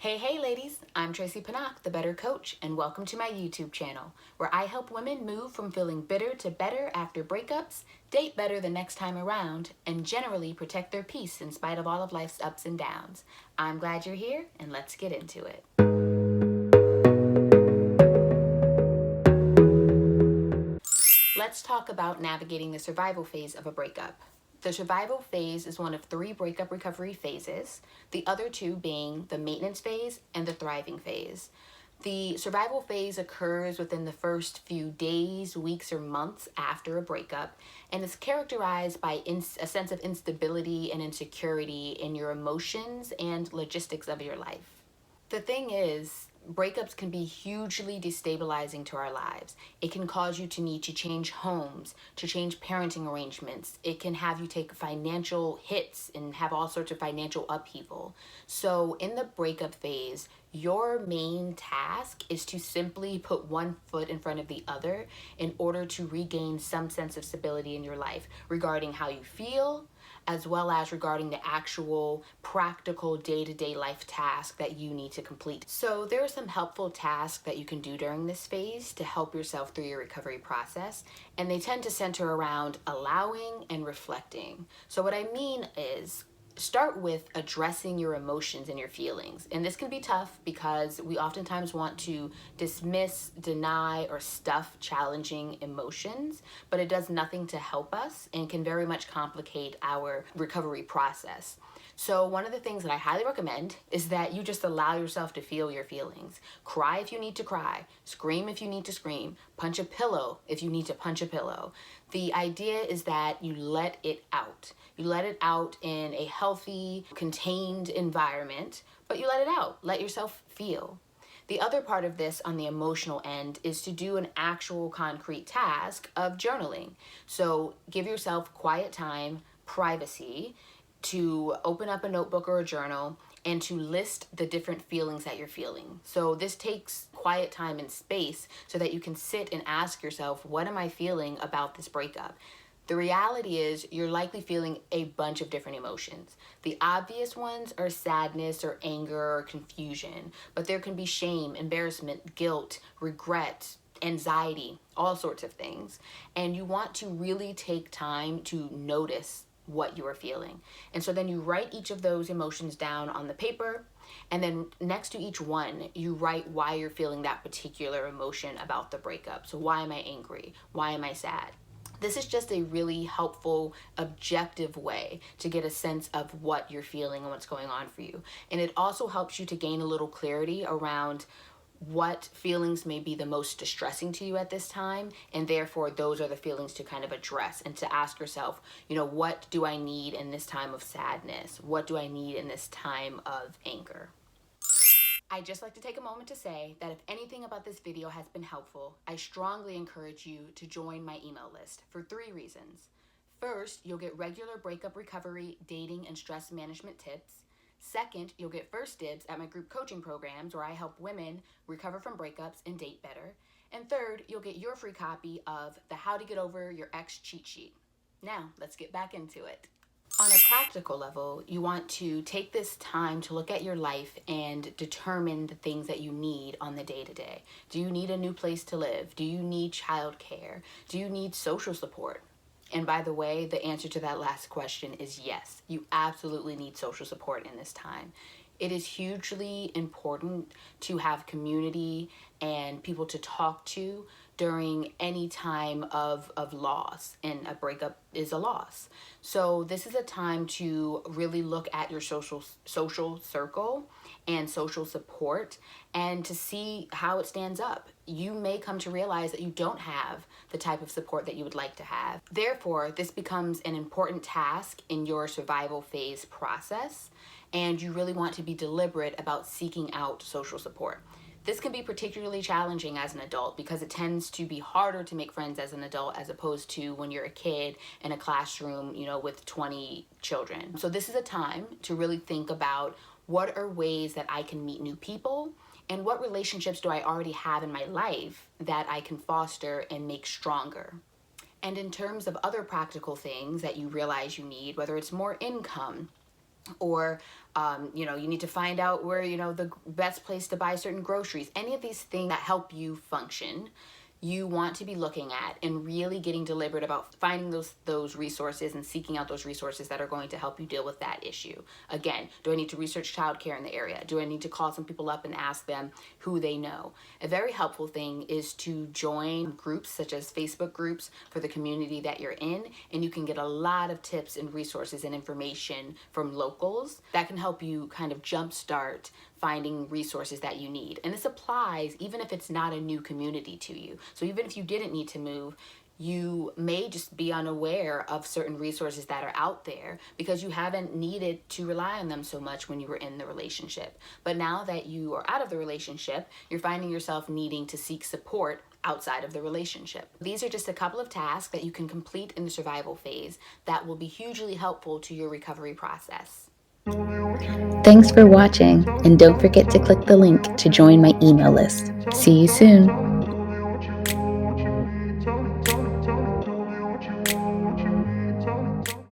Hey ladies, I'm Tracy Panak, the Better Coach, and welcome to my YouTube channel, where I help women move from feeling bitter to better after breakups, date better the next time around, and generally protect their peace in spite of all of life's ups and downs. I'm glad you're here, and let's get into it. Let's talk about navigating the survival phase of a breakup. The survival phase is one of 3 breakup recovery phases, the other 2 being the maintenance phase and the thriving phase. The survival phase occurs within the first few days, weeks, or months after a breakup, and is characterized by a sense of instability and insecurity in your emotions and logistics of your life. The thing is, breakups can be hugely destabilizing to our lives. It can cause you to need to change homes, to change parenting arrangements. It can have you take financial hits and have all sorts of financial upheaval. So in the breakup phase, your main task is to simply put one foot in front of the other in order to regain some sense of stability in your life regarding how you feel, as well as regarding the actual practical day-to-day life task that you need to complete. So there are some helpful tasks that you can do during this phase to help yourself through your recovery process, and they tend to center around allowing and reflecting. So what I mean is, start with addressing your emotions and your feelings. And this can be tough because we oftentimes want to dismiss, deny, or stuff challenging emotions, but it does nothing to help us and can very much complicate our recovery process. So one of the things that I highly recommend is that you just allow yourself to feel your feelings. Cry if you need to cry, scream if you need to scream, punch a pillow if you need to punch a pillow. The idea is that you let it out. You let it out in a healthy, contained environment, but you let it out. Let yourself feel. The other part of this on the emotional end is to do an actual concrete task of journaling. So give yourself quiet time, privacy, to open up a notebook or a journal and to list the different feelings that you're feeling. So this takes quiet time and space so that you can sit and ask yourself, what am I feeling about this breakup? The reality is you're likely feeling a bunch of different emotions. The obvious ones are sadness or anger or confusion, but there can be shame, embarrassment, guilt, regret, anxiety, all sorts of things. And you want to really take time to notice what you are feeling. And so then you write each of those emotions down on the paper, and then next to each one, you write why you're feeling that particular emotion about the breakup. So why am I angry? Why am I sad? This is just a really helpful, objective way to get a sense of what you're feeling and what's going on for you. And it also helps you to gain a little clarity around what feelings may be the most distressing to you at this time, and therefore those are the feelings to kind of address and to ask yourself, what do I need in this time of sadness? What do I need in this time of anger? I'd just like to take a moment to say that if anything about this video has been helpful, I strongly encourage you to join my email list for 3 reasons. First, you'll get regular breakup recovery, dating, and stress management tips. Second, you'll get first dibs at my group coaching programs where I help women recover from breakups and date better. And third, you'll get your free copy of the How to Get Over Your Ex cheat sheet. Now, let's get back into it. On a practical level, you want to take this time to look at your life and determine the things that you need on the day-to-day. Do you need a new place to live? Do you need childcare? Do you need social support? And by the way, the answer to that last question is yes. You absolutely need social support in this time. It is hugely important to have community and people to talk to during any time of loss, and a breakup is a loss. So this is a time to really look at your social circle and social support and to see how it stands up. You may come to realize that you don't have the type of support that you would like to have. Therefore, this becomes an important task in your survival phase process, and you really want to be deliberate about seeking out social support. This can be particularly challenging as an adult because it tends to be harder to make friends as an adult as opposed to when you're a kid in a classroom, with 20 children. So this is a time to really think about what are ways that I can meet new people and what relationships do I already have in my life that I can foster and make stronger. And in terms of other practical things that you realize you need, whether it's more income or You need to find out where, the best place to buy certain groceries. Any of these things that help you function, you want to be looking at and really getting deliberate about finding those resources and seeking out those resources that are going to help you deal with that issue. Again, do I need to research childcare in the area? Do I need to call some people up and ask them who they know? A very helpful thing is to join groups such as Facebook groups for the community that you're in, and you can get a lot of tips and resources and information from locals that can help you kind of jumpstart finding resources that you need. And this applies even if it's not a new community to you. So even if you didn't need to move, you may just be unaware of certain resources that are out there because you haven't needed to rely on them so much when you were in the relationship. But now that you are out of the relationship, you're finding yourself needing to seek support outside of the relationship. These are just a couple of tasks that you can complete in the survival phase that will be hugely helpful to your recovery process. Thanks for watching, and don't forget to click the link to join my email list. See you soon.